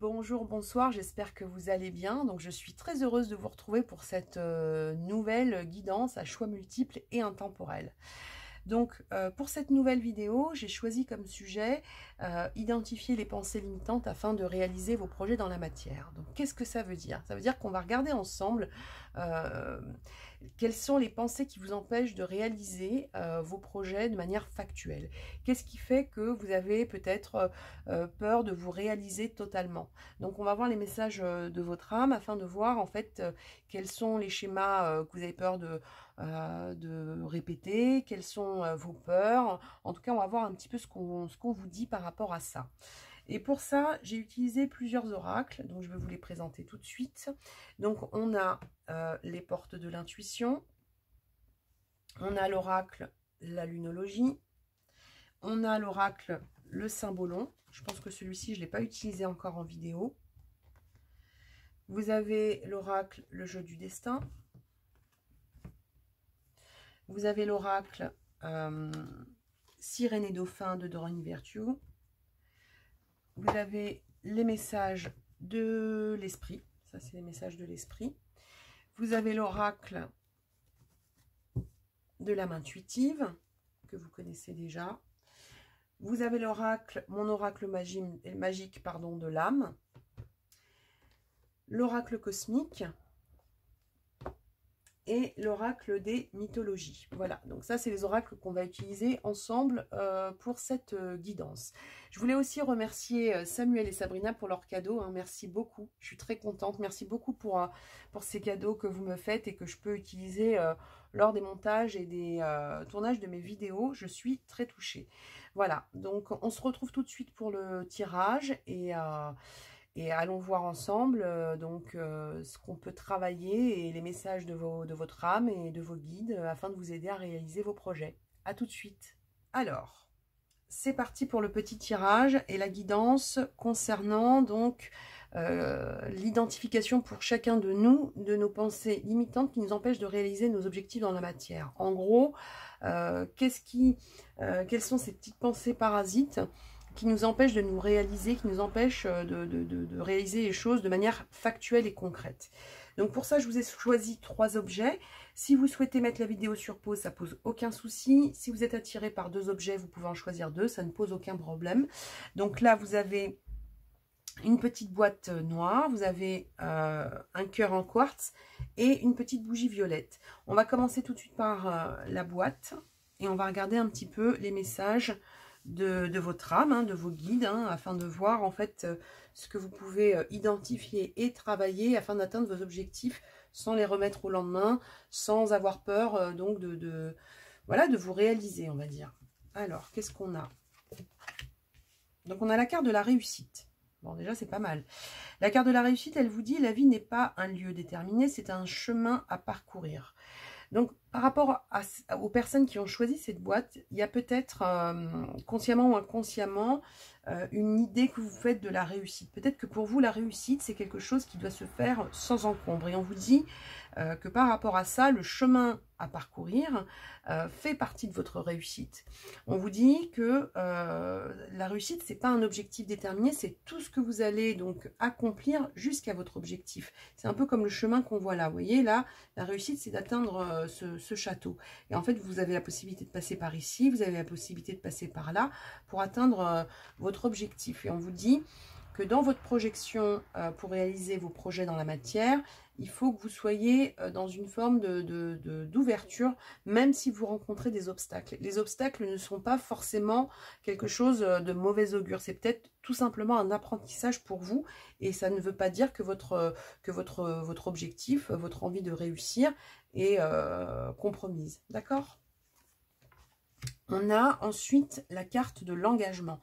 Bonjour, bonsoir, j'espère que vous allez bien. Donc je suis très heureuse de vous retrouver pour cette nouvelle guidance à choix multiples et intemporels. Donc pour cette nouvelle vidéo, j'ai choisi comme sujet identifier les pensées limitantes afin de réaliser vos projets dans la matière. Donc qu'est-ce que ça veut dire? Ça veut dire qu'on va regarder ensemble quelles sont les pensées qui vous empêchent de réaliser vos projets de manière factuelle. Qu'est-ce qui fait que vous avez peut-être peur de vous réaliser totalement? Donc on va voir les messages de votre âme afin de voir en fait quels sont les schémas que vous avez peur de répéter, quelles sont vos peurs. En tout cas, on va voir un petit peu ce qu'on vous dit par rapport à ça. Et pour ça, j'ai utilisé plusieurs oracles, donc je vais vous les présenter tout de suite. Donc, on a les portes de l'intuition, on a l'oracle la lunologie, on a l'oracle le symbolon. Je pense que celui-ci, je ne l'ai pas utilisé encore en vidéo. Vous avez l'oracle le jeu du destin. Vous avez l'oracle Sirène et Dauphin de Doreen Virtue. Vous avez les messages de l'esprit. Ça, c'est les messages de l'esprit. Vous avez l'oracle de l'âme intuitive, que vous connaissez déjà. Vous avez l'oracle, mon oracle magique pardon, de l'âme. L'oracle cosmique. Et l'oracle des mythologies. Voilà, donc ça c'est les oracles qu'on va utiliser ensemble pour cette guidance. Je voulais aussi remercier Samuel et Sabrina pour leurs cadeaux, hein. Merci beaucoup, je suis très contente. Merci beaucoup pour ces cadeaux que vous me faites et que je peux utiliser lors des montages et des tournages de mes vidéos. Je suis très touchée. Voilà, donc on se retrouve tout de suite pour le tirage et allons voir ensemble ce qu'on peut travailler et les messages de votre âme et de vos guides afin de vous aider à réaliser vos projets. A tout de suite. Alors, c'est parti pour le petit tirage et la guidance concernant donc l'identification pour chacun de nous de nos pensées limitantes qui nous empêchent de réaliser nos objectifs dans la matière. En gros, quelles sont ces petites pensées parasites qui nous empêche de nous réaliser, qui nous empêche de réaliser les choses de manière factuelle et concrète. Donc pour ça, je vous ai choisi 3 objets. Si vous souhaitez mettre la vidéo sur pause, ça pose aucun souci. Si vous êtes attiré par 2 objets, vous pouvez en choisir 2, ça ne pose aucun problème. Donc là, vous avez une petite boîte noire, vous avez un cœur en quartz et une petite bougie violette. On va commencer tout de suite par la boîte et on va regarder un petit peu les messages de votre âme, hein, de vos guides, hein, afin de voir en fait ce que vous pouvez identifier et travailler afin d'atteindre vos objectifs sans les remettre au lendemain, sans avoir peur donc voilà, de vous réaliser, on va dire. Alors, qu'est-ce qu'on a? Donc, on a la carte de la réussite. Bon, déjà, c'est pas mal. La carte de la réussite, elle vous dit, la vie n'est pas un lieu déterminé, c'est un chemin à parcourir. Donc, par rapport aux personnes qui ont choisi cette boîte, il y a peut-être, consciemment ou inconsciemment, une idée que vous faites de la réussite. Peut-être que pour vous, la réussite, c'est quelque chose qui doit se faire sans encombre. Et on vous dit que par rapport à ça, le chemin à parcourir fait partie de votre réussite. On vous dit que la réussite, c'est pas un objectif déterminé, c'est tout ce que vous allez donc accomplir jusqu'à votre objectif. C'est un peu comme le chemin qu'on voit là. Vous voyez, là, la réussite, c'est d'atteindre ce château. Et en fait, vous avez la possibilité de passer par ici, vous avez la possibilité de passer par là pour atteindre votre objectif. Et on vous dit que dans votre projection, pour réaliser vos projets dans la matière, il faut que vous soyez dans une forme d'ouverture, même si vous rencontrez des obstacles. Les obstacles ne sont pas forcément quelque chose de mauvais augure. C'est peut-être tout simplement un apprentissage pour vous. Et ça ne veut pas dire que votre objectif, votre envie de réussir est compromise. D'accord ? On a ensuite la carte de l'engagement.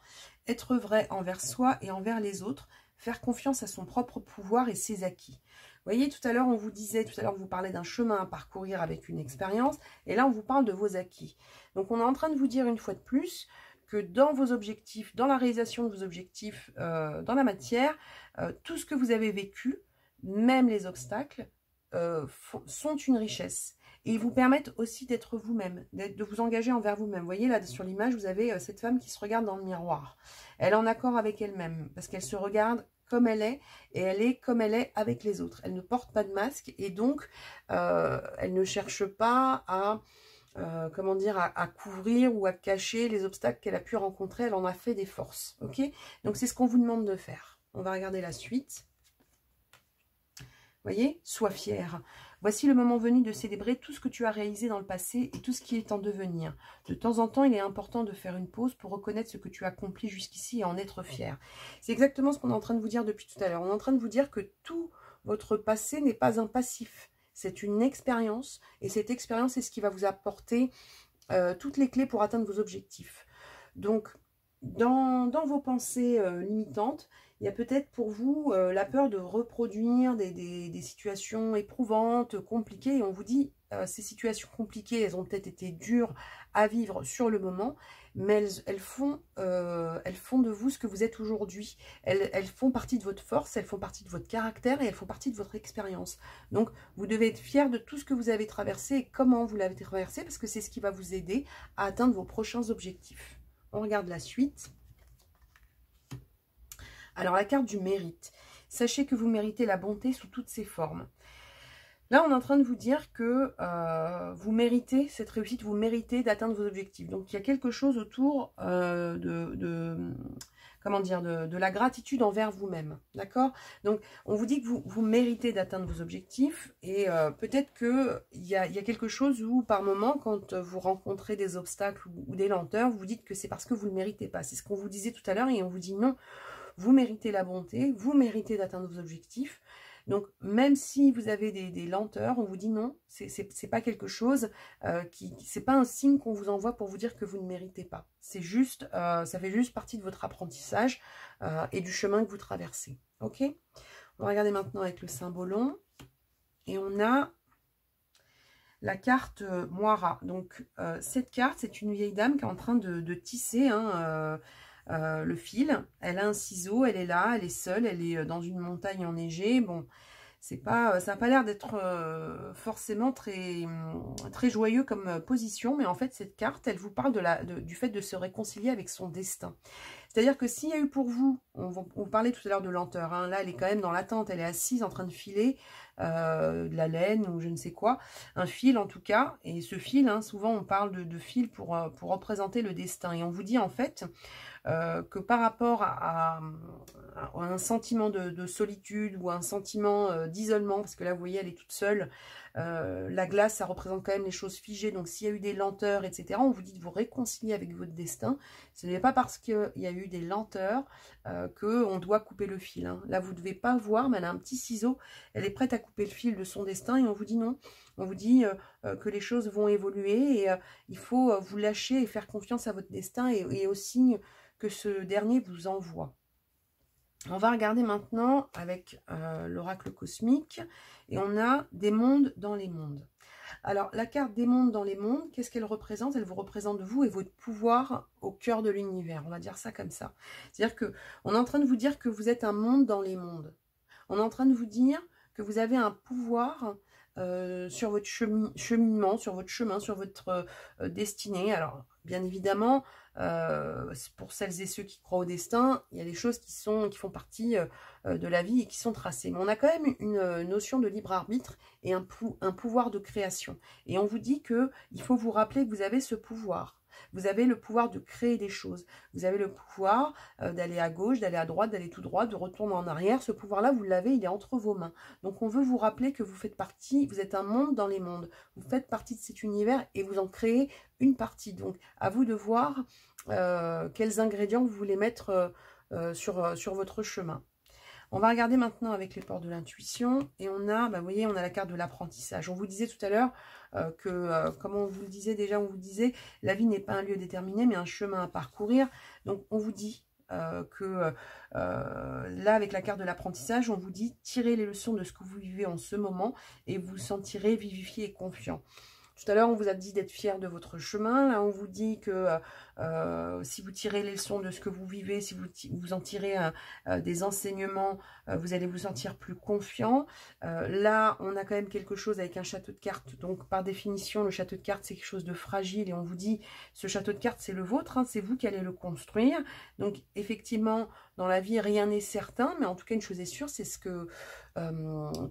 Être vrai envers soi et envers les autres. Faire confiance à son propre pouvoir et ses acquis. Vous voyez, tout à l'heure, on vous parlait d'un chemin à parcourir avec une expérience. Et là, on vous parle de vos acquis. Donc, on est en train de vous dire une fois de plus que dans vos objectifs, dans la réalisation de vos objectifs dans la matière, tout ce que vous avez vécu, même les obstacles, sont une richesse. Et ils vous permettent aussi d'être vous-même, de vous engager envers vous-même. Vous voyez, là, sur l'image, vous avez cette femme qui se regarde dans le miroir. Elle est en accord avec elle-même, parce qu'elle se regarde comme elle est, et elle est comme elle est avec les autres. Elle ne porte pas de masque, et donc elle ne cherche pas à, comment dire, à couvrir ou à cacher les obstacles qu'elle a pu rencontrer. Elle en a fait des forces, ok? Donc c'est ce qu'on vous demande de faire. On va regarder la suite. Vous voyez, sois fier. Voici le moment venu de célébrer tout ce que tu as réalisé dans le passé et tout ce qui est en devenir. De temps en temps, il est important de faire une pause pour reconnaître ce que tu as accompli jusqu'ici et en être fier. C'est exactement ce qu'on est en train de vous dire depuis tout à l'heure. On est en train de vous dire que tout votre passé n'est pas un passif. C'est une expérience, et cette expérience est ce qui va vous apporter toutes les clés pour atteindre vos objectifs. Donc, dans vos pensées limitantes, il y a peut-être pour vous la peur de reproduire des situations éprouvantes, compliquées. Et on vous dit, ces situations compliquées, elles ont peut-être été dures à vivre sur le moment, mais elles font de vous ce que vous êtes aujourd'hui. Elles font partie de votre force, elles font partie de votre caractère et elles font partie de votre expérience. Donc, vous devez être fier de tout ce que vous avez traversé et comment vous l'avez traversé, parce que c'est ce qui va vous aider à atteindre vos prochains objectifs. On regarde la suite. Alors, la carte du mérite. Sachez que vous méritez la bonté sous toutes ses formes. Là, on est en train de vous dire que vous méritez cette réussite, vous méritez d'atteindre vos objectifs. Donc, il y a quelque chose autour comment dire, de la gratitude envers vous-même. D'accord? Donc, on vous dit que vous méritez d'atteindre vos objectifs, et peut-être qu'il y a quelque chose où, par moment, quand vous rencontrez des obstacles ou des lenteurs, vous vous dites que c'est parce que vous ne le méritez pas. C'est ce qu'on vous disait tout à l'heure, et on vous dit non. Vous méritez la bonté, vous méritez d'atteindre vos objectifs. Donc, même si vous avez des lenteurs, on vous dit non, c'est pas quelque chose c'est pas un signe qu'on vous envoie pour vous dire que vous ne méritez pas. C'est juste, ça fait juste partie de votre apprentissage et du chemin que vous traversez. Ok? On va regarder maintenant avec le symbolon. Et on a la carte Moira. Donc, cette carte, c'est une vieille dame qui est en train de tisser, hein, le fil. Elle a un ciseau, elle est là, elle est seule, elle est dans une montagne enneigée. Bon, c'est pas, ça n'a pas l'air d'être forcément très joyeux comme position, mais en fait cette carte, elle vous parle du fait de se réconcilier avec son destin. C'est-à-dire que s'il y a eu pour vous, on parlait tout à l'heure de lenteur, hein, là elle est quand même dans l'attente, elle est assise en train de filer de la laine ou je ne sais quoi, un fil en tout cas, et ce fil, hein, souvent on parle de fil pour représenter le destin, et on vous dit en fait que par rapport à un sentiment de solitude ou un sentiment d'isolement, parce que là vous voyez elle est toute seule, la glace ça représente quand même les choses figées, donc s'il y a eu des lenteurs etc, on vous dit de vous réconcilier avec votre destin. Ce n'est pas parce qu'il y a eu des lenteurs qu'on doit couper le fil, hein. Là vous ne devez pas voir, mais elle a un petit ciseau, elle est prête à couper le fil de son destin, et on vous dit non. On vous dit que les choses vont évoluer, et il faut vous lâcher et faire confiance à votre destin et aux signes que ce dernier vous envoie. On va regarder maintenant avec l'oracle cosmique, et on a des mondes dans les mondes. Alors, la carte des mondes dans les mondes, qu'est-ce qu'elle représente? Elle vous représente vous et votre pouvoir au cœur de l'univers. On va dire ça comme ça. C'est-à-dire qu'on est en train de vous dire que vous êtes un monde dans les mondes. On est en train de vous dire que vous avez un pouvoir sur votre cheminement, sur votre chemin, sur votre destinée. Alors, bien évidemment, pour celles et ceux qui croient au destin, il y a des choses qui font partie de la vie et qui sont tracées. Mais on a quand même une notion de libre arbitre et un pouvoir de création. Et on vous dit qu'il faut vous rappeler que vous avez ce pouvoir. Vous avez le pouvoir de créer des choses. Vous avez le pouvoir d'aller à gauche, d'aller à droite, d'aller tout droit, de retourner en arrière. Ce pouvoir-là, vous l'avez, il est entre vos mains. Donc, on veut vous rappeler que vous faites partie, vous êtes un monde dans les mondes. Vous faites partie de cet univers et vous en créez une partie. Donc, à vous de voir quels ingrédients vous voulez mettre sur votre chemin. On va regarder maintenant avec les portes de l'intuition, et on a, vous voyez, on a la carte de l'apprentissage. On vous disait tout à l'heure comme on vous le disait déjà, on vous disait, la vie n'est pas un lieu déterminé, mais un chemin à parcourir. Donc, on vous dit là, avec la carte de l'apprentissage, on vous dit, tirez les leçons de ce que vous vivez en ce moment, et vous vous sentirez vivifié et confiant. Tout à l'heure, on vous a dit d'être fier de votre chemin. Là, on vous dit que si vous tirez les leçons de ce que vous vivez, si vous en tirez des enseignements, vous allez vous sentir plus confiant. Là, on a quand même quelque chose avec un château de cartes. Donc, par définition, le château de cartes, c'est quelque chose de fragile. Et on vous dit, ce château de cartes, c'est le vôtre, hein, c'est vous qui allez le construire. Donc, effectivement, dans la vie, rien n'est certain, mais en tout cas, une chose est sûre, c'est ce que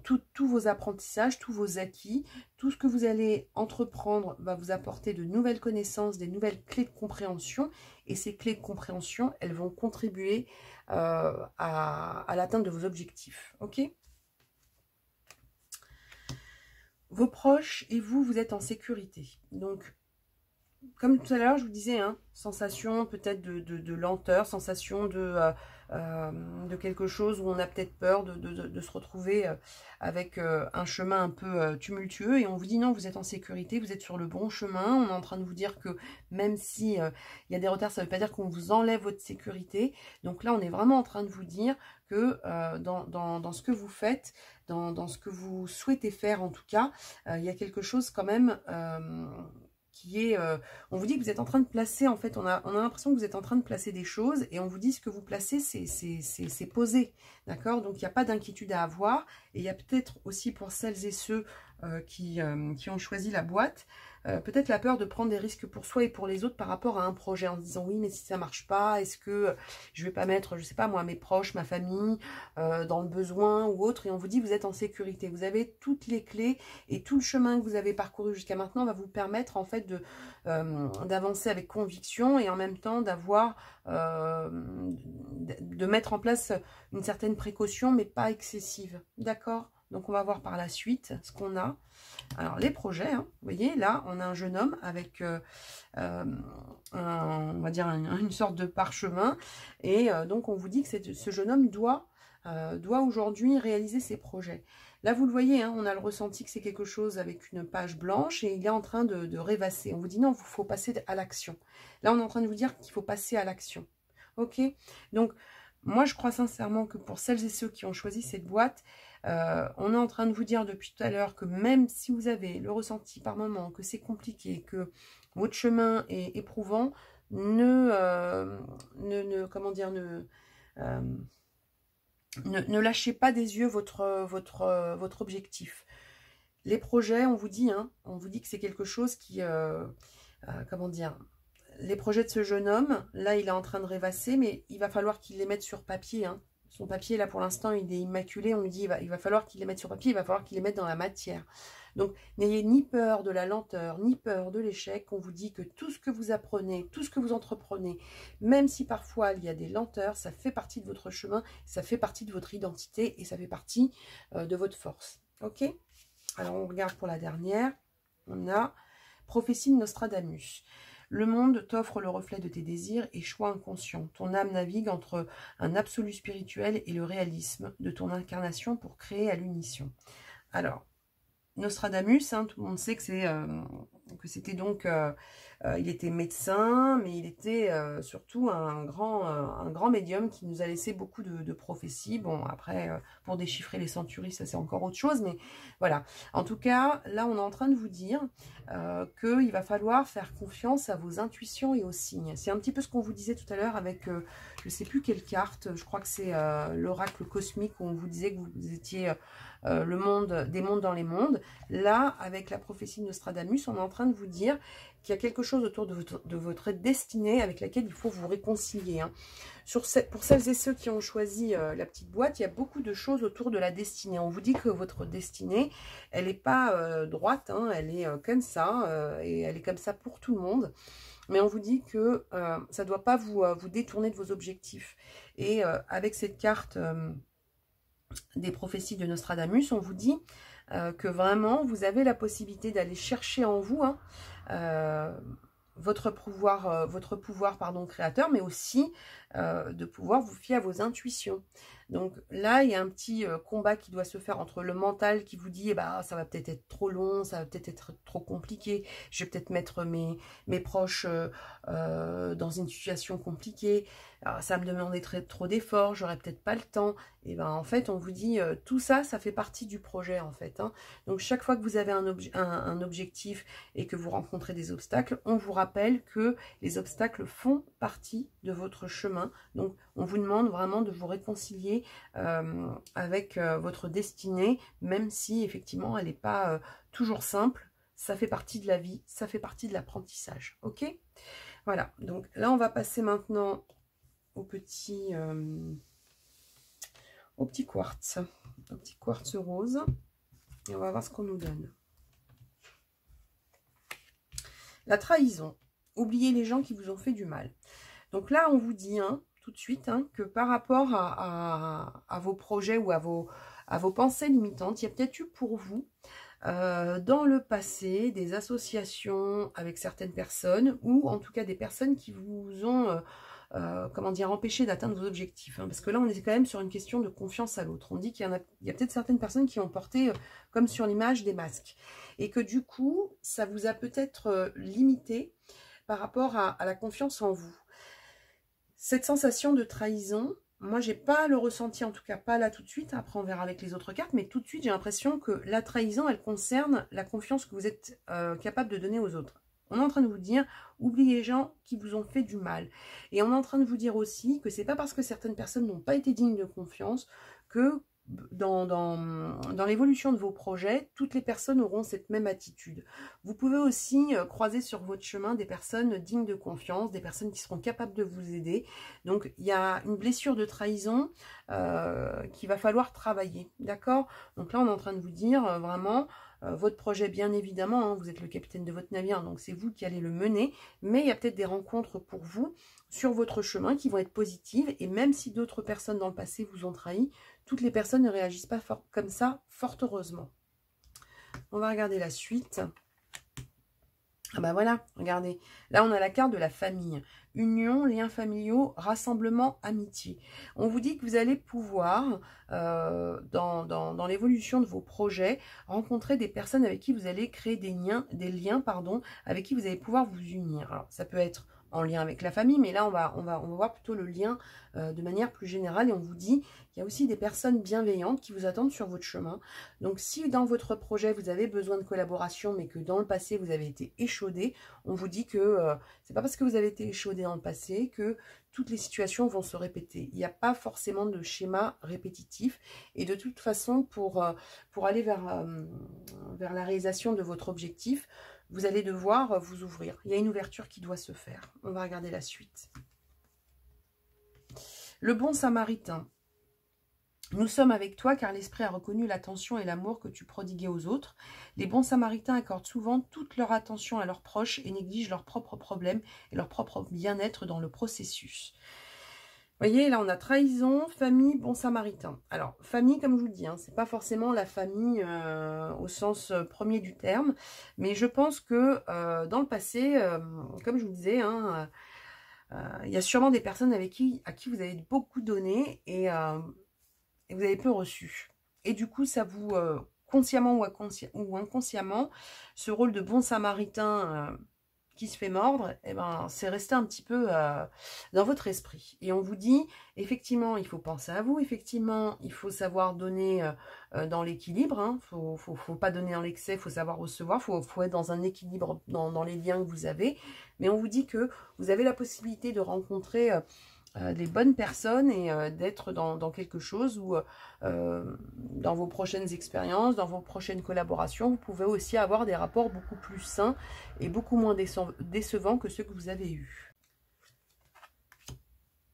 tous vos apprentissages, tous vos acquis, tout ce que vous allez entreprendre va vous apporter de nouvelles connaissances, des nouvelles clés de compréhension, et ces clés de compréhension, elles vont contribuer à l'atteinte de vos objectifs, ok? Vos proches et vous, vous êtes en sécurité. Donc, comme tout à l'heure, je vous disais, hein, sensation peut-être de lenteur, sensation de quelque chose où on a peut-être peur de se retrouver avec un chemin un peu tumultueux. Et on vous dit non, vous êtes en sécurité, vous êtes sur le bon chemin. On est en train de vous dire que même si il y a des retards, ça ne veut pas dire qu'on vous enlève votre sécurité. Donc là, on est vraiment en train de vous dire que dans ce que vous faites, dans ce que vous souhaitez faire en tout cas, il y a quelque chose quand même qui est... on vous dit que vous êtes en train de placer, en fait, on a l'impression que vous êtes en train de placer des choses, et on vous dit ce que vous placez, c'est posé, d'accord? Donc, il n'y a pas d'inquiétude à avoir, et il y a peut-être aussi pour celles et ceux qui ont choisi la boîte, peut-être la peur de prendre des risques pour soi et pour les autres par rapport à un projet, en se disant oui, mais si ça marche pas, est-ce que je vais pas mettre, je sais pas moi, mes proches, ma famille dans le besoin ou autre? Et on vous dit vous êtes en sécurité, vous avez toutes les clés, et tout le chemin que vous avez parcouru jusqu'à maintenant va vous permettre en fait d'avancer avec conviction, et en même temps d'avoir de mettre en place une certaine précaution, mais pas excessive, d'accord? Donc on va voir par la suite ce qu'on a. Alors les projets, hein, vous voyez, là on a un jeune homme avec on va dire une sorte de parchemin, et donc on vous dit que ce jeune homme doit aujourd'hui réaliser ses projets. Là vous le voyez, hein, on a le ressenti que c'est quelque chose avec une page blanche, et il est en train de rêvasser. On vous dit non, il faut passer à l'action. Là on est en train de vous dire qu'il faut passer à l'action. Ok, donc moi je crois sincèrement que pour celles et ceux qui ont choisi cette boîte, on est en train de vous dire depuis tout à l'heure que même si vous avez le ressenti par moment que c'est compliqué, que votre chemin est éprouvant, comment dire, ne lâchez pas des yeux votre objectif. Les projets, on vous dit, hein, on vous dit que c'est quelque chose qui, comment dire, les projets de ce jeune homme, là il est en train de rêvasser, mais il va falloir qu'il les mette sur papier, hein. Son papier, là, pour l'instant, il est immaculé. On lui dit, il va falloir qu'il les mette sur papier, il va falloir qu'il les mette dans la matière. Donc, n'ayez ni peur de la lenteur, ni peur de l'échec. On vous dit que tout ce que vous apprenez, tout ce que vous entreprenez, même si parfois il y a des lenteurs, ça fait partie de votre chemin, ça fait partie de votre identité, et ça fait partie de votre force. Ok? Alors, on regarde pour la dernière. On a prophétie de Nostradamus. Le monde t'offre le reflet de tes désirs et choix inconscients. Ton âme navigue entre un absolu spirituel et le réalisme de ton incarnation pour créer à l'unisson. Alors, Nostradamus, hein, tout le monde sait que c'était donc... il était médecin, mais il était surtout un grand médium qui nous a laissé beaucoup de prophéties. Bon, après, pour déchiffrer les centuries, ça c'est encore autre chose, mais voilà. En tout cas, là, on est en train de vous dire qu'il va falloir faire confiance à vos intuitions et aux signes. C'est un petit peu ce qu'on vous disait tout à l'heure avec, je ne sais plus quelle carte, je crois que c'est l'oracle cosmique, où on vous disait que vous étiez... le monde, des mondes dans les mondes. Là, avec la prophétie de Nostradamus, on est en train de vous dire qu'il y a quelque chose autour de votre destinée avec laquelle il faut vous réconcilier. Hein. Pour celles et ceux qui ont choisi la petite boîte, il y a beaucoup de choses autour de la destinée. On vous dit que votre destinée, elle n'est pas droite, hein, elle est comme ça, et elle est comme ça pour tout le monde. Mais on vous dit que ça ne doit pas vous détourner de vos objectifs. Et avec cette carte... des prophéties de Nostradamus, on vous dit que vraiment vous avez la possibilité d'aller chercher en vous votre pouvoir créateur, mais aussi de pouvoir vous fier à vos intuitions. Donc là, il y a un petit combat qui doit se faire entre le mental qui vous dit, ça va peut-être être trop long, ça va peut-être être trop compliqué, je vais peut-être mettre mes proches dans une situation compliquée, alors, ça va me demander trop d'efforts, j'aurai peut-être pas le temps. Et en fait, on vous dit, tout ça, ça fait partie du projet, en fait. Hein. Donc, chaque fois que vous avez un objectif et que vous rencontrez des obstacles, on vous rappelle que les obstacles font partie de votre chemin. Donc, on vous demande vraiment de vous réconcilier avec votre destinée, même si, effectivement, elle n'est pas toujours simple. Ça fait partie de la vie, ça fait partie de l'apprentissage. Ok ? Voilà. Donc, là, on va passer maintenant... au petit quartz. Au petit quartz rose. Et on va voir ce qu'on nous donne. La trahison. Oubliez les gens qui vous ont fait du mal. Donc là, on vous dit tout de suite que par rapport à vos projets ou à vos pensées limitantes, il y a peut-être eu pour vous, dans le passé, des associations avec certaines personnes ou en tout cas des personnes qui vous ont comment dire, empêcher d'atteindre vos objectifs. Parce que là, on est quand même sur une question de confiance à l'autre. On dit qu'il y a peut-être certaines personnes qui ont porté, comme sur l'image, des masques. Et que du coup, ça vous a peut-être limité par rapport à la confiance en vous. Cette sensation de trahison, moi, j'ai pas le ressenti, en tout cas pas là tout de suite. Après, on verra avec les autres cartes. Mais tout de suite, j'ai l'impression que la trahison, elle concerne la confiance que vous êtes capable de donner aux autres. On est en train de vous dire, oubliez les gens qui vous ont fait du mal. Et on est en train de vous dire aussi que c'est pas parce que certaines personnes n'ont pas été dignes de confiance que dans l'évolution de vos projets, toutes les personnes auront cette même attitude. Vous pouvez aussi croiser sur votre chemin des personnes dignes de confiance, des personnes qui seront capables de vous aider. Donc, il y a une blessure de trahison qu'il va falloir travailler, d'accord? Donc là, on est en train de vous dire vraiment... votre projet, bien évidemment, vous êtes le capitaine de votre navire, donc c'est vous qui allez le mener, mais il y a peut-être des rencontres pour vous sur votre chemin qui vont être positives, et même si d'autres personnes dans le passé vous ont trahi, toutes les personnes ne réagissent pas comme ça, fort heureusement. On va regarder la suite. Ah bah voilà, regardez, là on a la carte de la famille. Union, liens familiaux, rassemblement, amitié. On vous dit que vous allez pouvoir, dans l'évolution de vos projets, rencontrer des personnes avec qui vous allez créer des liens, avec qui vous allez pouvoir vous unir. Alors ça peut être en lien avec la famille, mais là on va voir plutôt le lien de manière plus générale, et on vous dit qu'il y a aussi des personnes bienveillantes qui vous attendent sur votre chemin. Donc si dans votre projet vous avez besoin de collaboration, mais que dans le passé vous avez été échaudé, on vous dit que c'est pas parce que vous avez été échaudé dans le passé que toutes les situations vont se répéter. Il n'y a pas forcément de schéma répétitif, et de toute façon pour aller vers la réalisation de votre objectif, vous allez devoir vous ouvrir. Il y a une ouverture qui doit se faire. On va regarder la suite. Le bon samaritain. Nous sommes avec toi car l'esprit a reconnu l'attention et l'amour que tu prodiguais aux autres. Les bons samaritains accordent souvent toute leur attention à leurs proches et négligent leurs propres problèmes et leur propre bien-être dans le processus. Vous voyez, là on a trahison, famille, bon samaritain. Alors, famille, comme je vous le dis, c'est pas forcément la famille au sens premier du terme, mais je pense que dans le passé, comme je vous le disais, il y a sûrement des personnes à qui vous avez beaucoup donné et vous avez peu reçu. Et du coup, ça vous, consciemment ou inconsciemment, ce rôle de bon samaritain qui se fait mordre, c'est resté un petit peu dans votre esprit. Et on vous dit, effectivement, il faut penser à vous, effectivement, il faut savoir donner dans l'équilibre, faut pas donner dans l'excès, il faut savoir recevoir, faut être dans un équilibre dans les liens que vous avez. Mais on vous dit que vous avez la possibilité de rencontrer les bonnes personnes et d'être dans quelque chose où dans vos prochaines expériences, dans vos prochaines collaborations, vous pouvez aussi avoir des rapports beaucoup plus sains et beaucoup moins décevants que ceux que vous avez eus.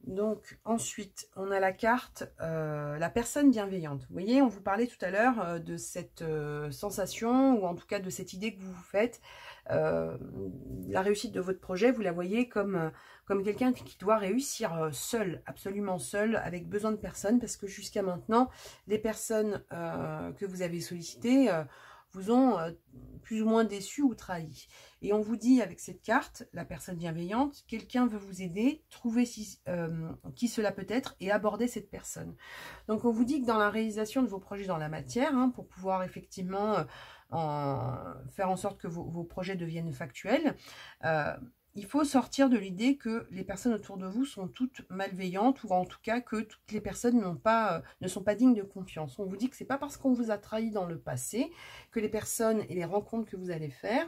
Donc ensuite, on a la carte la personne bienveillante. Vous voyez, on vous parlait tout à l'heure de cette sensation, ou en tout cas de cette idée que vous vous faites. La réussite de votre projet, vous la voyez comme quelqu'un qui doit réussir seul, absolument seul, avec besoin de personne, parce que jusqu'à maintenant, les personnes que vous avez sollicitées vous ont plus ou moins déçu ou trahi. Et on vous dit avec cette carte, la personne bienveillante, quelqu'un veut vous aider, trouvez qui cela peut être et abordez cette personne. Donc on vous dit que dans la réalisation de vos projets dans la matière, pour pouvoir effectivement faire en sorte que vos projets deviennent factuels, il faut sortir de l'idée que les personnes autour de vous sont toutes malveillantes, ou en tout cas que toutes les personnes ne sont pas dignes de confiance. On vous dit que c'est pas parce qu'on vous a trahi dans le passé que les personnes et les rencontres que vous allez faire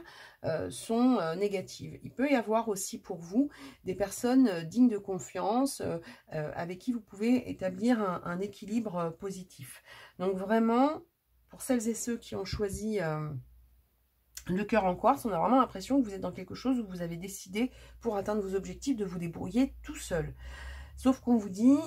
sont négatives. Il peut y avoir aussi pour vous des personnes dignes de confiance avec qui vous pouvez établir un équilibre positif. Donc vraiment, pour celles et ceux qui ont choisi le cœur en quartz, on a vraiment l'impression que vous êtes dans quelque chose où vous avez décidé, pour atteindre vos objectifs, de vous débrouiller tout seul. Sauf qu'on vous dit,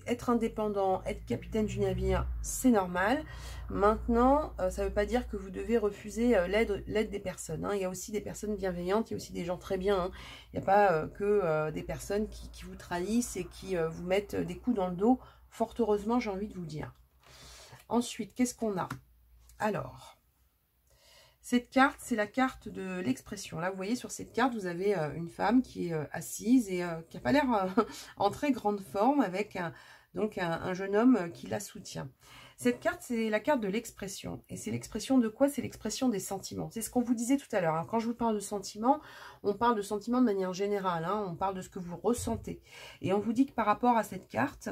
être indépendant, être capitaine du navire, c'est normal. Maintenant, ça ne veut pas dire que vous devez refuser l'aide des personnes. Hein. Il y a aussi des personnes bienveillantes, il y a aussi des gens très bien. Hein. Il n'y a pas que des personnes qui vous trahissent et qui vous mettent des coups dans le dos. Fort heureusement, j'ai envie de vous dire. Ensuite, qu'est-ce qu'on a? Alors, cette carte, c'est la carte de l'expression. Là, vous voyez, sur cette carte, vous avez une femme qui est assise et qui n'a pas l'air en très grande forme, avec donc un jeune homme qui la soutient. Cette carte, c'est la carte de l'expression. Et c'est l'expression de quoi? C'est l'expression des sentiments. C'est ce qu'on vous disait tout à l'heure. Hein. Quand je vous parle de sentiments, on parle de sentiments de manière générale. Hein. On parle de ce que vous ressentez. Et on vous dit que par rapport à cette carte,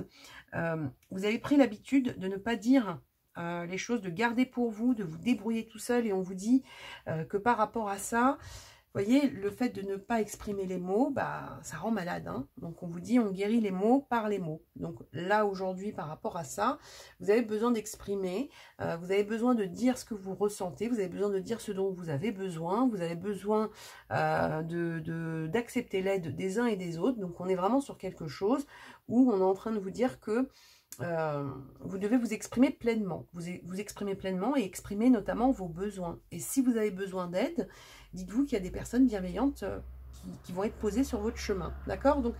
vous avez pris l'habitude de ne pas dire les choses, de garder pour vous, de vous débrouiller tout seul. Et on vous dit que par rapport à ça, vous voyez, le fait de ne pas exprimer les mots, bah, ça rend malade. Hein. Donc on vous dit, on guérit les mots par les mots. Donc là, aujourd'hui, par rapport à ça, vous avez besoin d'exprimer, vous avez besoin de dire ce que vous ressentez, vous avez besoin de dire ce dont vous avez besoin d'accepter l'aide des uns et des autres. Donc on est vraiment sur quelque chose où on est en train de vous dire que vous devez vous exprimer pleinement. Vous exprimez pleinement et exprimer notamment vos besoins. Et si vous avez besoin d'aide, dites-vous qu'il y a des personnes bienveillantes qui vont être posées sur votre chemin. D'accord? Donc,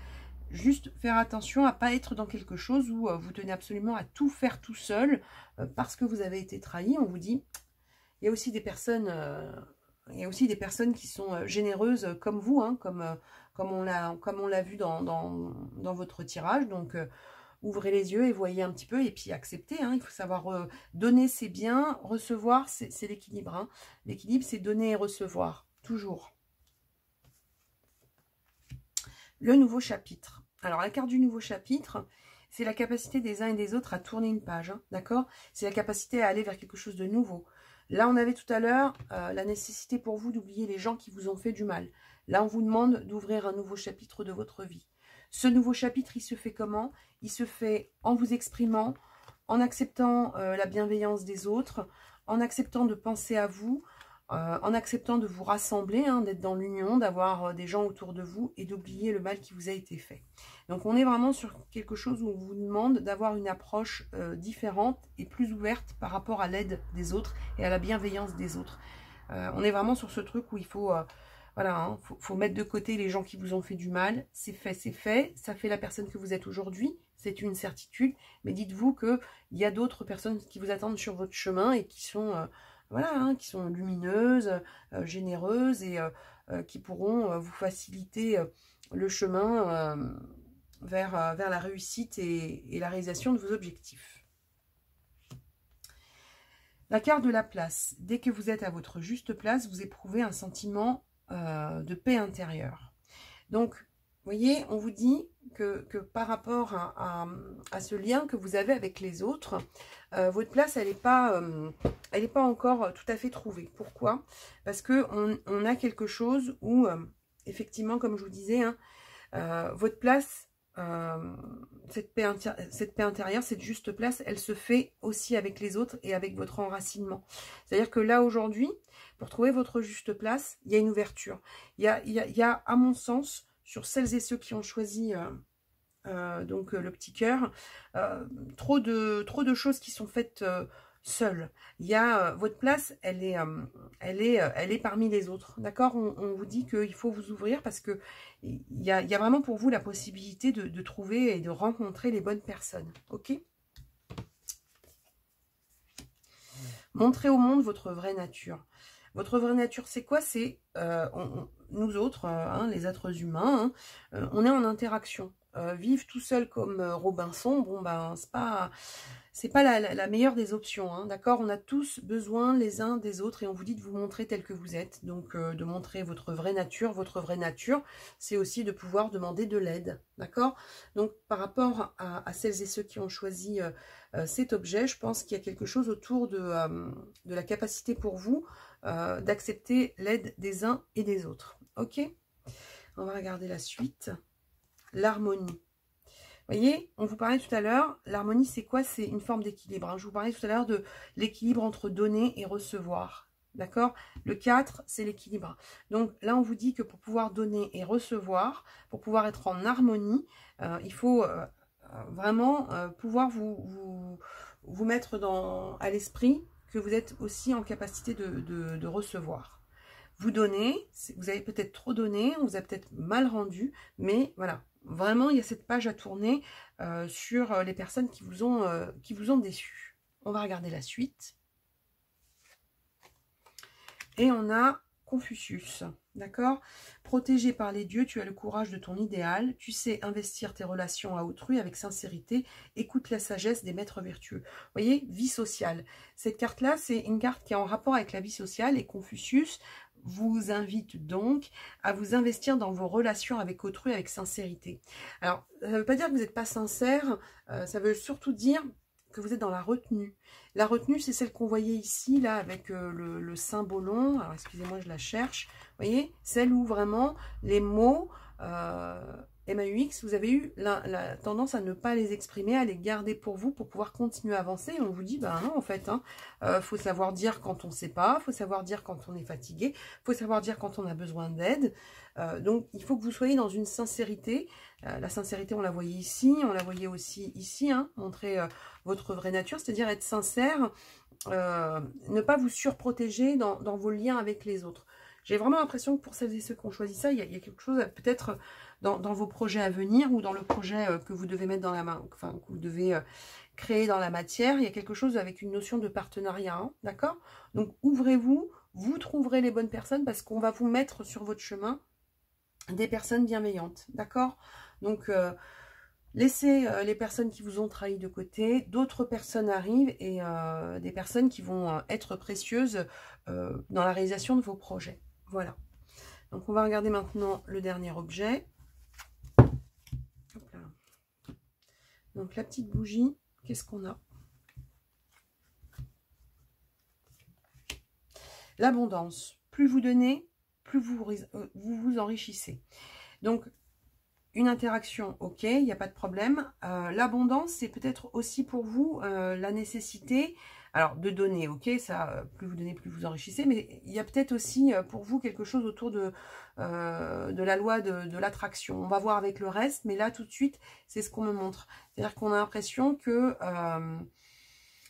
juste faire attention à ne pas être dans quelque chose où vous tenez absolument à tout faire tout seul parce que vous avez été trahi. On vous dit, il y a aussi des personnes... qui sont généreuses comme vous, hein, comme on l'a vu dans votre tirage. Donc, ouvrez les yeux et voyez un petit peu, et puis acceptez. Hein, il faut savoir donner, c'est bien. Recevoir, c'est l'équilibre. Hein. L'équilibre, c'est donner et recevoir, toujours. Le nouveau chapitre. Alors, la carte du nouveau chapitre, c'est la capacité des uns et des autres à tourner une page. Hein, d'accord? C'est la capacité à aller vers quelque chose de nouveau. Là, on avait tout à l'heure la nécessité pour vous d'oublier les gens qui vous ont fait du mal. Là, on vous demande d'ouvrir un nouveau chapitre de votre vie. Ce nouveau chapitre, il se fait comment? Il se fait en vous exprimant, en acceptant la bienveillance des autres, en acceptant de penser à vous, en acceptant de vous rassembler, hein, d'être dans l'union, d'avoir des gens autour de vous et d'oublier le mal qui vous a été fait. Donc on est vraiment sur quelque chose où on vous demande d'avoir une approche différente et plus ouverte par rapport à l'aide des autres et à la bienveillance des autres. On est vraiment sur ce truc où il faut... voilà, hein, faut mettre de côté les gens qui vous ont fait du mal. C'est fait, ça fait la personne que vous êtes aujourd'hui, c'est une certitude. Mais dites-vous qu'il y a d'autres personnes qui vous attendent sur votre chemin et qui sont, voilà, hein, qui sont lumineuses, généreuses et qui pourront vous faciliter le chemin vers la réussite et la réalisation de vos objectifs. La carte de la place. Dès que vous êtes à votre juste place, vous éprouvez un sentiment de paix intérieure. Donc, vous voyez, on vous dit que par rapport à ce lien que vous avez avec les autres, votre place, elle n'est pas encore tout à fait trouvée. Pourquoi? Parce qu'on a quelque chose où, effectivement, comme je vous disais, hein, votre place, cette paix intérieure, cette juste place, elle se fait aussi avec les autres et avec votre enracinement. C'est-à-dire que là, aujourd'hui, pour trouver votre juste place, il y a une ouverture. Il y a, à mon sens, sur celles et ceux qui ont choisi donc le petit cœur, trop de choses qui sont faites seules. Il y a votre place, elle est parmi les autres. D'accord? On vous dit qu'il faut vous ouvrir parce que il y a vraiment pour vous la possibilité de trouver et de rencontrer les bonnes personnes. Ok? Montrez au monde votre vraie nature. Votre vraie nature, c'est quoi? C'est nous autres, hein, les êtres humains, hein, on est en interaction. Vivre tout seul comme Robinson, bon ben c'est pas la meilleure des options, hein, d'accord? On a tous besoin les uns des autres et on vous dit de vous montrer tel que vous êtes, donc de montrer votre vraie nature. Votre vraie nature, c'est aussi de pouvoir demander de l'aide, d'accord? Donc par rapport à celles et ceux qui ont choisi cet objet, je pense qu'il y a quelque chose autour de la capacité pour vous d'accepter l'aide des uns et des autres. Ok? On va regarder la suite. L'harmonie. Vous voyez, on vous parlait tout à l'heure, l'harmonie c'est quoi? C'est une forme d'équilibre. Hein. Je vous parlais tout à l'heure de l'équilibre entre donner et recevoir. D'accord? Le 4, c'est l'équilibre. Donc là, on vous dit que pour pouvoir donner et recevoir, pour pouvoir être en harmonie, il faut vraiment pouvoir vous mettre à l'esprit que vous êtes aussi en capacité de recevoir. Vous donnez, vous avez peut-être trop donné, on vous a peut-être mal rendu, mais voilà, vraiment, il y a cette page à tourner sur les personnes qui vous ont déçu. On va regarder la suite. Et on a Confucius, d'accord? Protégé par les dieux, tu as le courage de ton idéal, tu sais investir tes relations à autrui avec sincérité, écoute la sagesse des maîtres vertueux. Vous voyez, vie sociale. Cette carte-là, c'est une carte qui est en rapport avec la vie sociale et Confucius vous invite donc à vous investir dans vos relations avec autrui avec sincérité. Alors, ça ne veut pas dire que vous n'êtes pas sincère, ça veut surtout dire que vous êtes dans la retenue. La retenue, c'est celle qu'on voyait ici, là, avec le symbolon. Alors, excusez-moi, je la cherche. Vous voyez, celle où vraiment les mots MAUX, vous avez eu la tendance à ne pas les exprimer, à les garder pour vous, pour pouvoir continuer à avancer. Et on vous dit, ben non, en fait, faut savoir dire quand on ne sait pas, faut savoir dire quand on est fatigué, faut savoir dire quand on a besoin d'aide. Donc, il faut que vous soyez dans une sincérité. La sincérité, on la voyait ici, on la voyait aussi ici, montrer votre vraie nature, c'est-à-dire être sincère, ne pas vous surprotéger dans vos liens avec les autres. J'ai vraiment l'impression que pour celles et ceux qui ont choisi ça, il y a quelque chose peut-être dans vos projets à venir ou dans le projet que vous devez mettre dans la main, enfin que vous devez créer dans la matière, il y a quelque chose avec une notion de partenariat, d'accord? Donc ouvrez-vous, vous trouverez les bonnes personnes parce qu'on va vous mettre sur votre chemin des personnes bienveillantes, d'accord? Donc laissez les personnes qui vous ont trahi de côté, d'autres personnes arrivent et des personnes qui vont être précieuses dans la réalisation de vos projets. Voilà. Donc on va regarder maintenant le dernier objet. Hop là. Donc la petite bougie, qu'est-ce qu'on a? L'abondance. Plus vous donnez, plus vous enrichissez. Donc une interaction, ok, il n'y a pas de problème. L'abondance, c'est peut-être aussi pour vous la nécessité, alors de donner, ok, ça, plus vous donnez, plus vous enrichissez, mais il y a peut-être aussi pour vous quelque chose autour de la loi de l'attraction. On va voir avec le reste, mais là, tout de suite, c'est ce qu'on me montre. C'est-à-dire qu'on a l'impression que...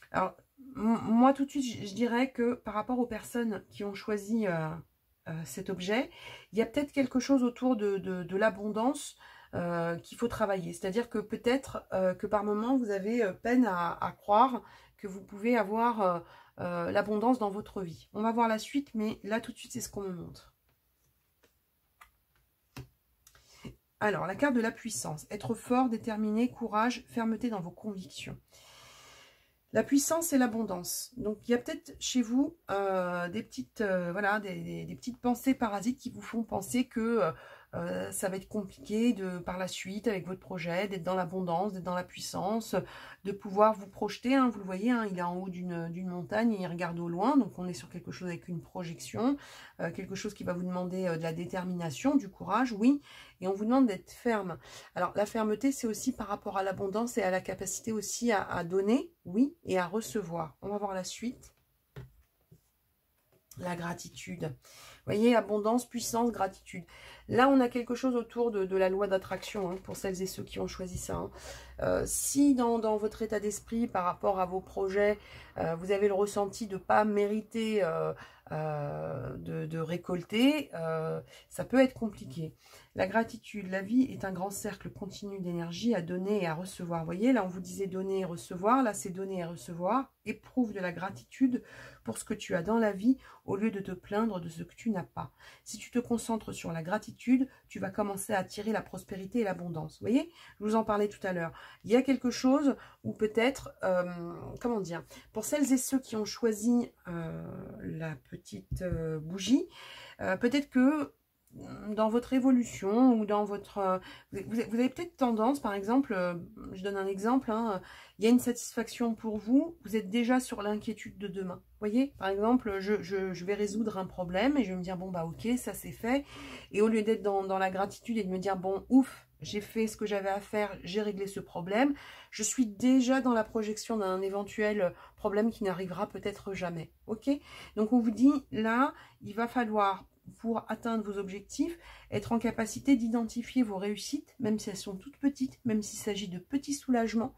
alors, moi, tout de suite, je dirais que par rapport aux personnes qui ont choisi cet objet, il y a peut-être quelque chose autour de l'abondance qu'il faut travailler. C'est-à-dire que peut-être que par moment, vous avez peine à croire que vous pouvez avoir l'abondance dans votre vie. On va voir la suite, mais là, tout de suite, c'est ce qu'on me montre. Alors, la carte de la puissance. Être fort, déterminé, courage, fermeté dans vos convictions. La puissance et l'abondance. Donc, il y a peut-être chez vous des petites, voilà, des petites pensées parasites qui vous font penser que ça va être compliqué par la suite avec votre projet, d'être dans l'abondance, d'être dans la puissance, de pouvoir vous projeter. Vous le voyez, il est en haut d'une montagne et il regarde au loin. Donc, on est sur quelque chose avec une projection, quelque chose qui va vous demander de la détermination, du courage, oui. Et on vous demande d'être ferme. Alors, la fermeté, c'est aussi par rapport à l'abondance et à la capacité aussi à donner, oui, et à recevoir. On va voir la suite. La gratitude. Vous voyez, abondance, puissance, gratitude. Là, on a quelque chose autour de la loi d'attraction, pour celles et ceux qui ont choisi ça. Si dans votre état d'esprit, par rapport à vos projets, vous avez le ressenti de ne pas mériter de récolter, ça peut être compliqué. La gratitude, la vie est un grand cercle continu d'énergie à donner et à recevoir. Vous voyez, là, on vous disait donner et recevoir. Là, c'est donner et recevoir. Éprouve de la gratitude pour ce que tu as dans la vie au lieu de te plaindre de ce que tu n'as pas. Si tu te concentres sur la gratitude, tu vas commencer à attirer la prospérité et l'abondance. Vous voyez, je vous en parlais tout à l'heure. Il y a quelque chose où peut-être, comment dire, pour celles et ceux qui ont choisi la petite bougie, peut-être que dans votre évolution ou dans votre... vous avez peut-être tendance, par exemple, je donne un exemple, hein, il y a une satisfaction pour vous, vous êtes déjà sur l'inquiétude de demain. Vous voyez, par exemple, je vais résoudre un problème et je vais me dire, bon, bah ok, ça c'est fait. Et au lieu d'être dans la gratitude et de me dire, bon, ouf, j'ai fait ce que j'avais à faire, j'ai réglé ce problème, je suis déjà dans la projection d'un éventuel problème qui n'arrivera peut-être jamais. Ok? Donc on vous dit, là, il va falloir, pour atteindre vos objectifs, être en capacité d'identifier vos réussites, même si elles sont toutes petites, même s'il s'agit de petits soulagements.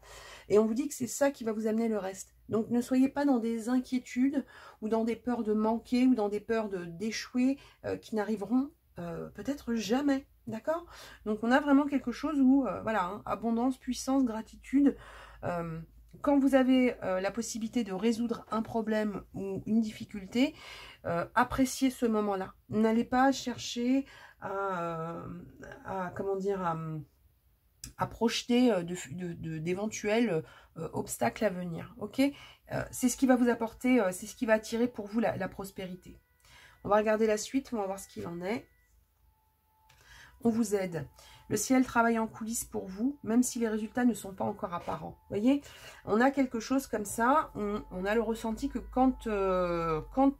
Et on vous dit que c'est ça qui va vous amener le reste. Donc ne soyez pas dans des inquiétudes ou dans des peurs de manquer ou dans des peurs d'échouer qui n'arriveront peut-être jamais. D'accord? Donc on a vraiment quelque chose où, voilà, hein, abondance, puissance, gratitude. Quand vous avez la possibilité de résoudre un problème ou une difficulté, appréciez ce moment-là. N'allez pas chercher comment dire, à projeter d'éventuels obstacles à venir. Ok? C'est ce qui va vous apporter, c'est ce qui va attirer pour vous la prospérité. On va regarder la suite, on va voir ce qu'il en est. On vous aide. Le ciel travaille en coulisses pour vous, même si les résultats ne sont pas encore apparents. Vous voyez, on a quelque chose comme ça, on a le ressenti que quand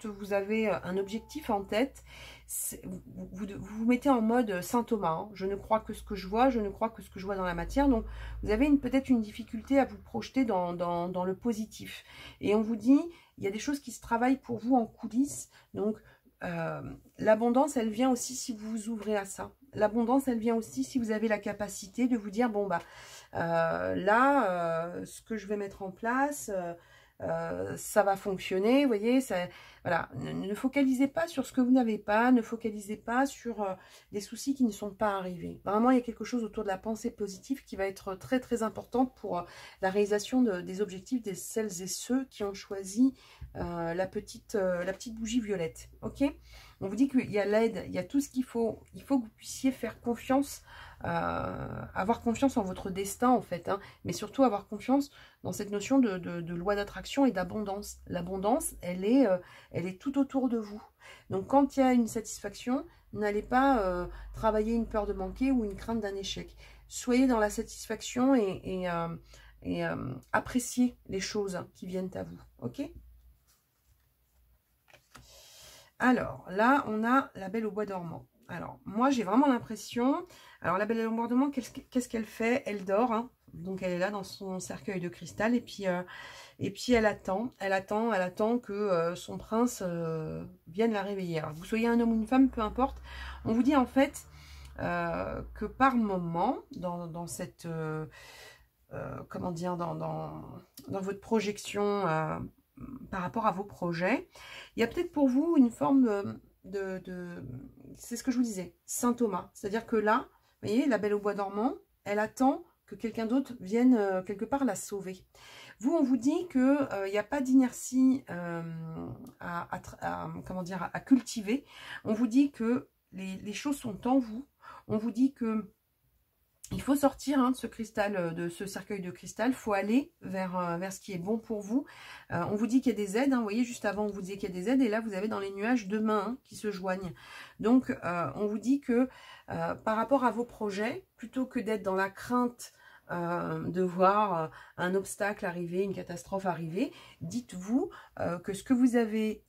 vous avez un objectif en tête, vous vous mettez en mode Saint Thomas. Hein. Je ne crois que ce que je vois, je ne crois que ce que je vois dans la matière. Donc, vous avez peut-être une difficulté à vous projeter dans le positif. Et on vous dit, il y a des choses qui se travaillent pour vous en coulisses. Donc, l'abondance, elle vient aussi si vous vous ouvrez à ça. L'abondance, elle vient aussi si vous avez la capacité de vous dire, bon, bah, ce que je vais mettre en place, ça va fonctionner, vous voyez, voilà, ne focalisez pas sur ce que vous n'avez pas, ne focalisez pas sur des soucis qui ne sont pas arrivés. Vraiment, il y a quelque chose autour de la pensée positive qui va être très, très importante pour la réalisation des objectifs de celles et ceux qui ont choisi la petite bougie violette, ok? On vous dit qu'il y a l'aide, il y a tout ce qu'il faut. Il faut que vous puissiez faire confiance, avoir confiance en votre destin, en fait. Hein, mais surtout avoir confiance dans cette notion de loi d'attraction et d'abondance. L'abondance, elle est tout autour de vous. Donc, quand il y a une satisfaction, n'allez pas travailler une peur de manquer ou une crainte d'un échec. Soyez dans la satisfaction et appréciez les choses qui viennent à vous. Ok ? Alors, là, on a la Belle au bois dormant. Alors, moi, j'ai vraiment l'impression... Alors, la Belle au bois dormant, qu'est-ce qu'elle fait? Elle dort, hein. Donc, elle est là dans son cercueil de cristal. Et puis elle attend. Elle attend que son prince vienne la réveiller. Alors, que vous soyez un homme ou une femme, peu importe. On vous dit, en fait, que par moment, dans cette... comment dire, dans votre projection... par rapport à vos projets, il y a peut-être pour vous une forme c'est ce que je vous disais, Saint Thomas. C'est-à-dire que là, vous voyez, la Belle au bois dormant, elle attend que quelqu'un d'autre vienne quelque part la sauver. Vous, on vous dit qu'il n'y a pas d'inertie à cultiver. On vous dit que les choses sont en vous. On vous dit que il faut sortir de ce cristal, de ce cercueil de cristal. Il faut aller vers ce qui est bon pour vous. On vous dit qu'il y a des aides. Hein, vous voyez, juste avant, on vous disait qu'il y a des aides. Et là, vous avez dans les nuages deux mains qui se joignent. Donc, on vous dit que par rapport à vos projets, plutôt que d'être dans la crainte de voir un obstacle arriver, une catastrophe arriver, dites-vous que ce que vous avez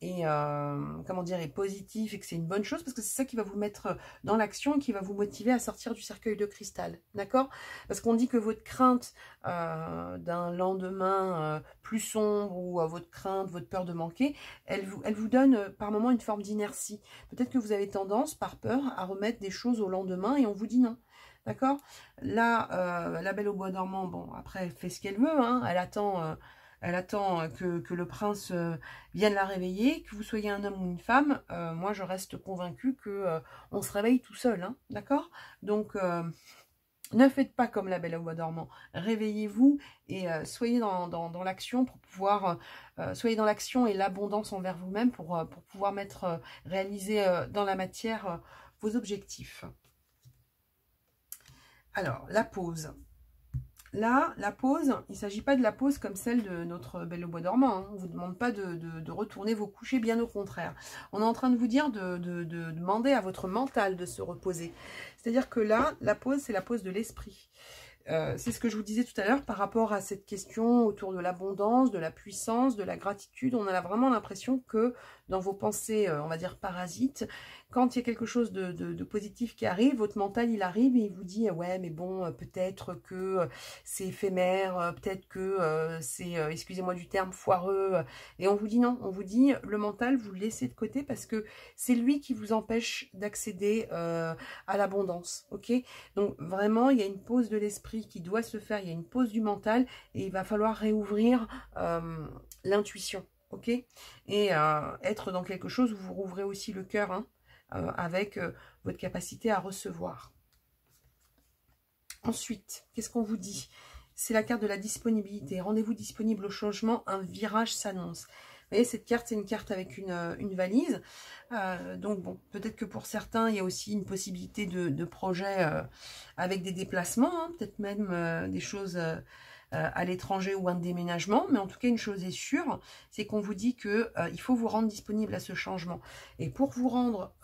est positif et que c'est une bonne chose, parce que c'est ça qui va vous mettre dans l'action et qui va vous motiver à sortir du cercueil de cristal, d'accord? Parce qu'on dit que votre crainte d'un lendemain plus sombre ou votre crainte, votre peur de manquer, elle vous donne par moment une forme d'inertie. Peut-être que vous avez tendance, par peur, à remettre des choses au lendemain et on vous dit non. D'accord? Là, la Belle au bois dormant, bon, après, elle fait ce qu'elle veut, hein, elle attend que le prince vienne la réveiller, que vous soyez un homme ou une femme. Moi, je reste convaincue que on se réveille tout seul, hein, d'accord? Donc, ne faites pas comme la Belle au bois dormant. Réveillez-vous et soyez dans l'action pour pouvoir... soyez dans l'action et l'abondance envers vous-même pour pouvoir réaliser dans la matière vos objectifs. Alors, la pause. là, la pause, il ne s'agit pas de la pause comme celle de notre Belle au bois dormant. Hein. On ne vous demande pas de retourner vos couchers, bien au contraire. On est en train de vous dire de demander à votre mental de se reposer. C'est-à-dire que là, la pause, c'est la pause de l'esprit. C'est ce que je vous disais tout à l'heure par rapport à cette question autour de l'abondance, de la puissance, de la gratitude. On a vraiment l'impression que dans vos pensées, on va dire parasites, quand il y a quelque chose de positif qui arrive, votre mental, il arrive et il vous dit « Ouais, mais bon, peut-être que c'est éphémère, peut-être que c'est, excusez-moi du terme, foireux. » Et on vous dit non, on vous dit « Le mental, vous le laissez de côté parce que c'est lui qui vous empêche d'accéder à l'abondance. » Ok ? Donc vraiment, il y a une pause de l'esprit qui doit se faire, il y a une pause du mental et il va falloir réouvrir l'intuition. Ok ? Et être dans quelque chose où vous rouvrez aussi le cœur, hein, avec votre capacité à recevoir. Ensuite, qu'est-ce qu'on vous dit? C'est la carte de la disponibilité. Rendez-vous disponible au changement, un virage s'annonce. Vous voyez, cette carte, c'est une carte avec une valise. Donc, bon, peut-être que pour certains, il y a aussi une possibilité de projet avec des déplacements, hein, peut-être même des choses à l'étranger ou un déménagement. Mais en tout cas, une chose est sûre, c'est qu'on vous dit que il faut vous rendre disponible à ce changement. Et pour vous rendre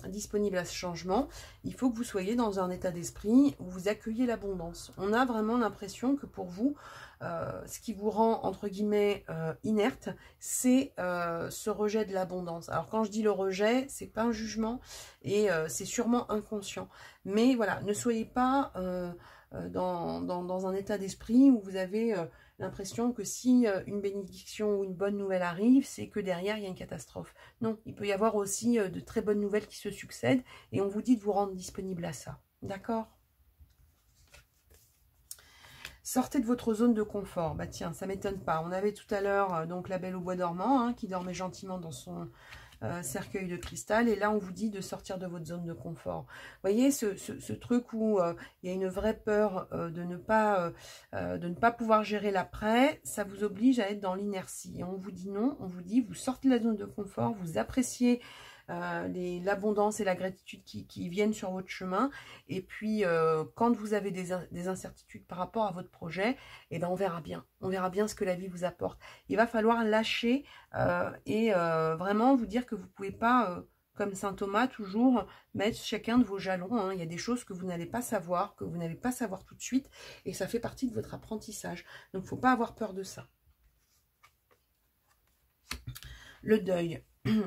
disponible à ce changement, il faut que vous soyez dans un état d'esprit où vous accueillez l'abondance. On a vraiment l'impression que pour vous, ce qui vous rend, entre guillemets, inerte, c'est ce rejet de l'abondance. Alors, quand je dis le rejet, c'est pas un jugement et c'est sûrement inconscient. Mais voilà, ne soyez pas dans un état d'esprit où vous avez l'impression que si une bénédiction ou une bonne nouvelle arrive, c'est que derrière, il y a une catastrophe. Non, il peut y avoir aussi de très bonnes nouvelles qui se succèdent et on vous dit de vous rendre disponible à ça. D'accord ? Sortez de votre zone de confort. Bah tiens, ça m'étonne pas. On avait tout à l'heure donc la Belle au bois dormant, hein, qui dormait gentiment dans son cercueil de cristal. Et là, on vous dit de sortir de votre zone de confort. Vous voyez, ce truc où il y a une vraie peur de ne pas pouvoir gérer l'après, ça vous oblige à être dans l'inertie. Et on vous dit non, on vous dit vous sortez de la zone de confort, vous appréciez l'abondance et la gratitude qui viennent sur votre chemin. Et puis, quand vous avez des incertitudes par rapport à votre projet, eh ben, on verra bien. On verra bien ce que la vie vous apporte. Il va falloir lâcher et vraiment vous dire que vous ne pouvez pas, comme saint Thomas, toujours mettre chacun de vos jalons. Hein. Il y a des choses que vous n'allez pas savoir, que vous n'allez pas savoir tout de suite. Et ça fait partie de votre apprentissage. Donc, il ne faut pas avoir peur de ça. Le deuil.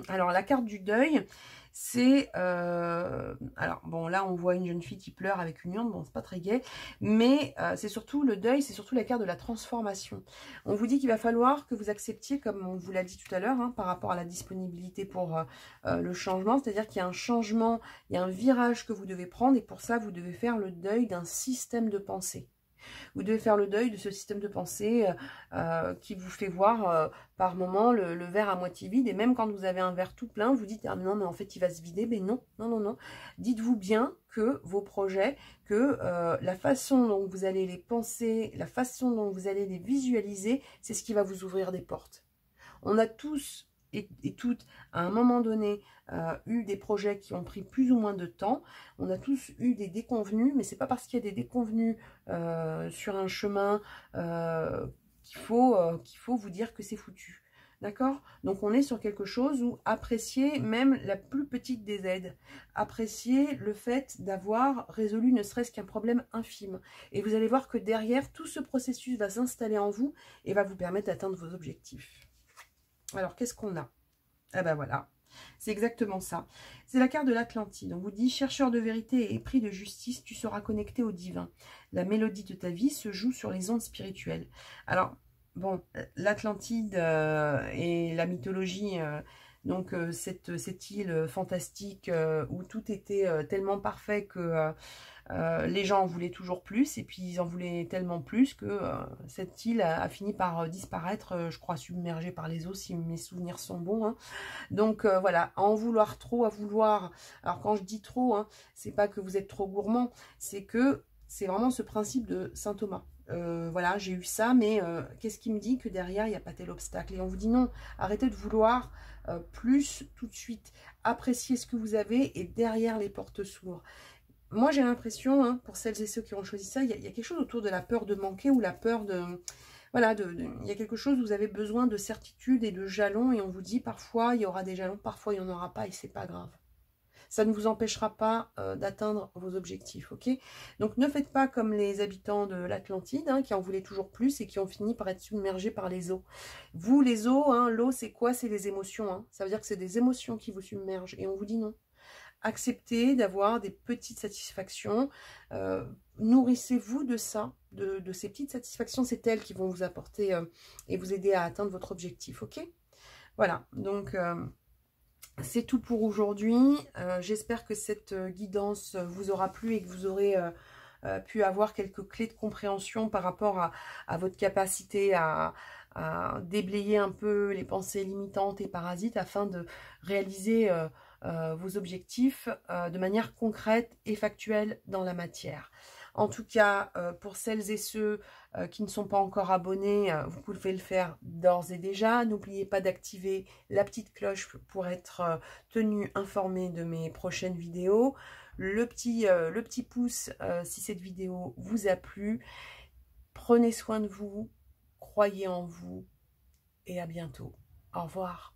Alors, la carte du deuil, c'est... alors, bon, là, on voit une jeune fille qui pleure avec une urne. Bon, c'est pas très gai. Mais c'est surtout le deuil, c'est surtout la carte de la transformation. On vous dit qu'il va falloir que vous acceptiez, comme on vous l'a dit tout à l'heure, hein, par rapport à la disponibilité pour le changement. C'est-à-dire qu'il y a un changement, il y a un virage que vous devez prendre. Et pour ça, vous devez faire le deuil d'un système de pensée. Vous devez faire le deuil de ce système de pensée qui vous fait voir par moment le verre à moitié vide. Et même quand vous avez un verre tout plein, vous dites « Ah non, mais en fait, il va se vider. » Mais non, non, non, non. Dites-vous bien que vos projets, que la façon dont vous allez les penser, la façon dont vous allez les visualiser, c'est ce qui va vous ouvrir des portes. On a tous et toutes, à un moment donné, eu des projets qui ont pris plus ou moins de temps. On a tous eu des déconvenus, mais c'est pas parce qu'il y a des déconvenus sur un chemin qu'il faut vous dire que c'est foutu. D'accord? Donc on est sur quelque chose où apprécier même la plus petite des aides. Apprécier le fait d'avoir résolu ne serait-ce qu'un problème infime. Et vous allez voir que derrière, tout ce processus va s'installer en vous et va vous permettre d'atteindre vos objectifs. Alors, qu'est-ce qu'on a? Ah ben voilà, c'est exactement ça. C'est la carte de l'Atlantide. On vous dit, chercheur de vérité et épris de justice, tu seras connecté au divin. La mélodie de ta vie se joue sur les ondes spirituelles. Alors, bon, l'Atlantide et la mythologie, donc cette île fantastique où tout était tellement parfait que... les gens en voulaient toujours plus et puis ils en voulaient tellement plus que cette île a fini par disparaître, je crois submergée par les eaux si mes souvenirs sont bons. Hein. Donc voilà, à en vouloir trop, à vouloir... Alors quand je dis trop, hein, c'est pas que vous êtes trop gourmand, c'est que c'est vraiment ce principe de saint Thomas. Voilà, j'ai eu ça, mais qu'est-ce qui me dit que derrière, il n'y a pas tel obstacle? Et on vous dit non, arrêtez de vouloir plus tout de suite. Appréciez ce que vous avez et derrière, les portes s'ouvrent. moi j'ai l'impression, hein, pour celles et ceux qui ont choisi ça, il y a quelque chose autour de la peur de manquer ou la peur de... Voilà, il y a quelque chose où vous avez besoin de certitude et de jalons, et on vous dit parfois il y aura des jalons, parfois il n'y en aura pas, et c'est pas grave. Ça ne vous empêchera pas d'atteindre vos objectifs, ok? Donc ne faites pas comme les habitants de l'Atlantide, hein, qui en voulaient toujours plus et qui ont fini par être submergés par les eaux. Vous, les eaux, hein, l'eau c'est quoi? C'est les émotions, hein. Ça veut dire que c'est des émotions qui vous submergent, et on vous dit non. Acceptez d'avoir des petites satisfactions, nourrissez-vous de ça, de ces petites satisfactions, c'est elles qui vont vous apporter et vous aider à atteindre votre objectif, ok? Voilà, donc c'est tout pour aujourd'hui. J'espère que cette guidance vous aura plu et que vous aurez pu avoir quelques clés de compréhension par rapport à votre capacité à déblayer un peu les pensées limitantes et parasites afin de réaliser vos objectifs de manière concrète et factuelle dans la matière. En tout cas, pour celles et ceux qui ne sont pas encore abonnés, vous pouvez le faire d'ores et déjà. N'oubliez pas d'activer la petite cloche pour être tenu informé de mes prochaines vidéos. Le petit pouce si cette vidéo vous a plu. Prenez soin de vous, croyez en vous et à bientôt. Au revoir.